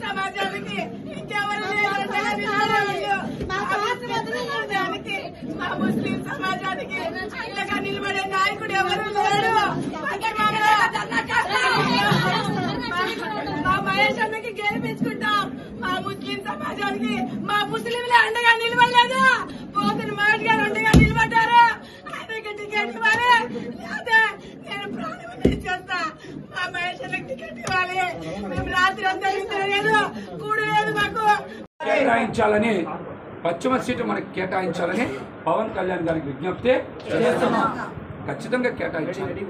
సమాజానికి ఇంకెవరు మా ముస్లిం సమాజానికి అండగా నిలబడే నాయకుడు ఎవరు లేరు. మా మహేష్ అన్నకి గెలిపించుకుంటాం. మా ముస్లిం సమాజానికి మా ముస్లింలే అండగా నిలబడలేదు. పోతున్న మహేష్ గారు అండగా నిలబడ్డారు. ఆయనకి టికెట్ ఇవ్వాలి, లేదా నేను ప్రాణం చేస్తా. మా మహేష్ అన్నకి టికెట్ ఇవ్వాలి. మేము రాత్రి అంతా తిరగలేదు, కూడలేదు. మాకు కేటాయించాలని, పశ్చిమ సీటు మనకి కేటాయించాలని పవన్ కళ్యాణ్ గారికి విజ్ఞప్తి చేస్తున్నాం. ఖచ్చితంగా కేటాయించాలి.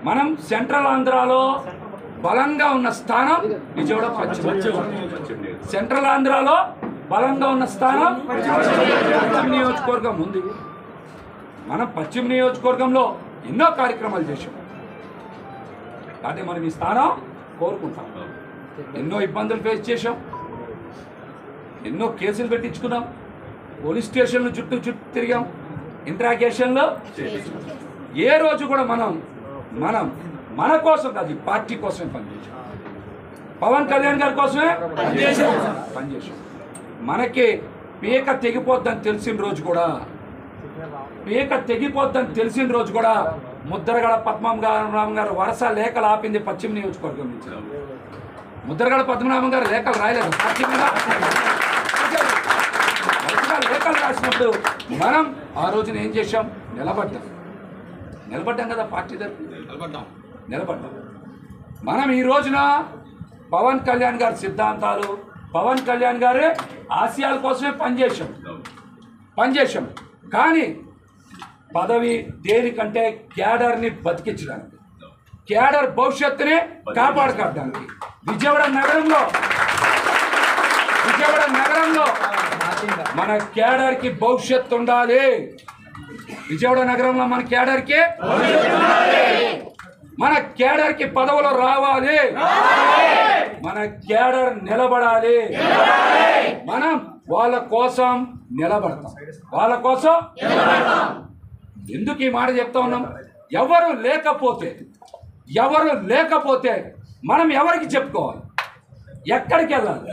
మనం సెంట్రల్ ఆంధ్రాలో బలంగా ఉన్న స్థానం విజయవాడ పశ్చిమ. సెంట్రల్ ఆంధ్రాలో బలంగా ఉన్న స్థానం పశ్చిమ నియోజకవర్గం ఉంది. మనం పశ్చిమ నియోజకవర్గంలో ఎన్నో కార్యక్రమాలు చేసాం. కాబట్టి మనం ఈ స్థానం కోరుకుంటాం. ఎన్నో ఇబ్బందులు ఫేస్ చేసాం, ఎన్నో కేసులు పెట్టించుకున్నాం, పోలీస్ స్టేషన్లు చుట్టూ తిరిగాం, ఇంట్రాగేషన్లో. ఏ రోజు కూడా మనం మన కోసం కాదు, పార్టీ కోసమే పనిచేసాం. పవన్ కళ్యాణ్ గారి కోసమే పనిచేసాం. మనకి పీక తెగిపోద్దని తెలిసిన రోజు కూడా ముద్రగడ పద్మనాభం గారు వరుస లేఖలు ఆపింది పశ్చిమ నియోజకవర్గం నుంచి. ముద్రగడ పద్మనాభం గారు లేఖలు రాయలేదు పార్టీ మీద. లేఖలు రాసినప్పుడు మనం ఆ రోజున ఏం చేశాం? నిలబడ్డాం కదా, పార్టీ దగ్గర నిలబడ్డాం. మనం ఈ రోజున పవన్ కళ్యాణ్ గారి సిద్ధాంతాలు, పవన్ కళ్యాణ్ గారి ఆశయాల కోసమే పనిచేశాం. కానీ పదవి దేనికంటే క్యాడర్ని బతికించడానికి, క్యాడర్ భవిష్యత్తుని కాపాడుకోవడానికి. విజయవాడ నగరంలో మన క్యాడర్కి భవిష్యత్తు ఉండాలి. విజయవాడ నగరంలో మన క్యాడర్కి పదవులు రావాలి. మన క్యాడర్ నిలబడాలి. మనం వాళ్ళ కోసం నిలబడతాం. ఎందుకు ఈ మాట చెప్తా ఉన్నాం? ఎవరు లేకపోతే మనం ఎవరికి చెప్పుకోవాలి? ఎక్కడికి వెళ్ళాలి?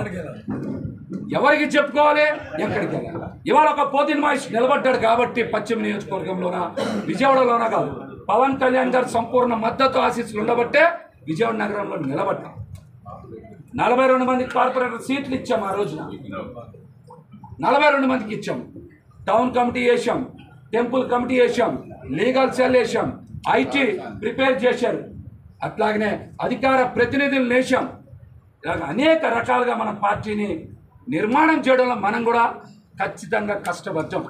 ఎవరికి చెప్పుకోవాలి? ఎక్కడికి వెళ్ళాలి? ఇవాళ ఒక పోతిన్ మహేష్ నిలబడ్డాడు కాబట్టి పశ్చిమ నియోజకవర్గంలోన, విజయవాడలోన కాదు, పవన్ కళ్యాణ్ గారు సంపూర్ణ మద్దతు ఆశీస్సులు ఉండబట్టే విజయవాడ నగరంలో నిలబడ్డాం. 42 మందికి కార్పొరేటర్ సీట్లు ఇచ్చాం. ఆ రోజున 42 మందికి ఇచ్చాం. టౌన్ కమిటీ వేసాం, టెంపుల్ కమిటీ వేసాం, లీగల్ సెల్ వేసాం, ఐటీ ప్రిపేర్ చేశారు. అట్లాగనే అధికార ప్రతినిధులు వేసాం. ఇలాగ అనేక రకాలుగా మన పార్టీని నిర్మాణం చేయడంలో మనం కూడా ఖచ్చితంగా కష్టపడ్డాం.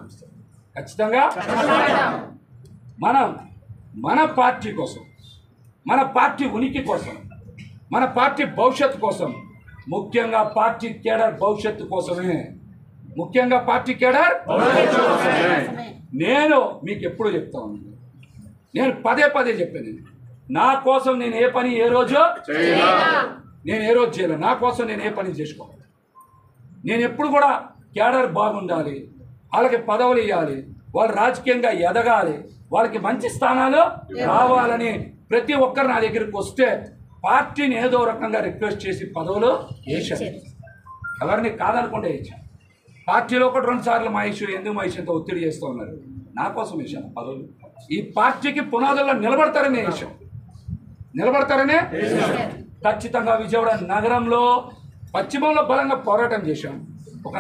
మన పార్టీ కోసం, మన పార్టీ ఉనికి కోసం, మన పార్టీ భవిష్యత్తు కోసం, ముఖ్యంగా పార్టీ కేడర్ భవిష్యత్తు కోసమే. నేను మీకు ఎప్పుడు చెప్తా ఉన్నాను, నేను పదే చెప్పాను, నా కోసం నేను ఏ పని ఏ రోజు చేయలేదు. నా కోసం నేను ఏ పని చేసుకోవాలి. నేను ఎప్పుడు కూడా క్యాడర్ బాగుండాలి, వాళ్ళకి పదవులు ఇవ్వాలి, వాళ్ళు రాజకీయంగా ఎదగాలి, వాళ్ళకి మంచి స్థానాలు రావాలని ప్రతి ఒక్కరు నా దగ్గరికి వస్తే పార్టీని ఏదో రకంగా రిక్వెస్ట్ చేసి పదవులు వేసాను. ఎవరిని కాదనకుండా వేసాను. పార్టీలో 1-2 సార్లు మహేష్ ఎంతో ఒత్తిడి చేస్తూ ఉన్నారు. నా కోసం వేసాను పదవులు. ఈ పార్టీకి పునాదుల్లో నిలబడతారనే ఖచ్చితంగా విజయవాడ నగరంలో పశ్చిమంలో బలంగా పోరాటం చేశాం. ఒక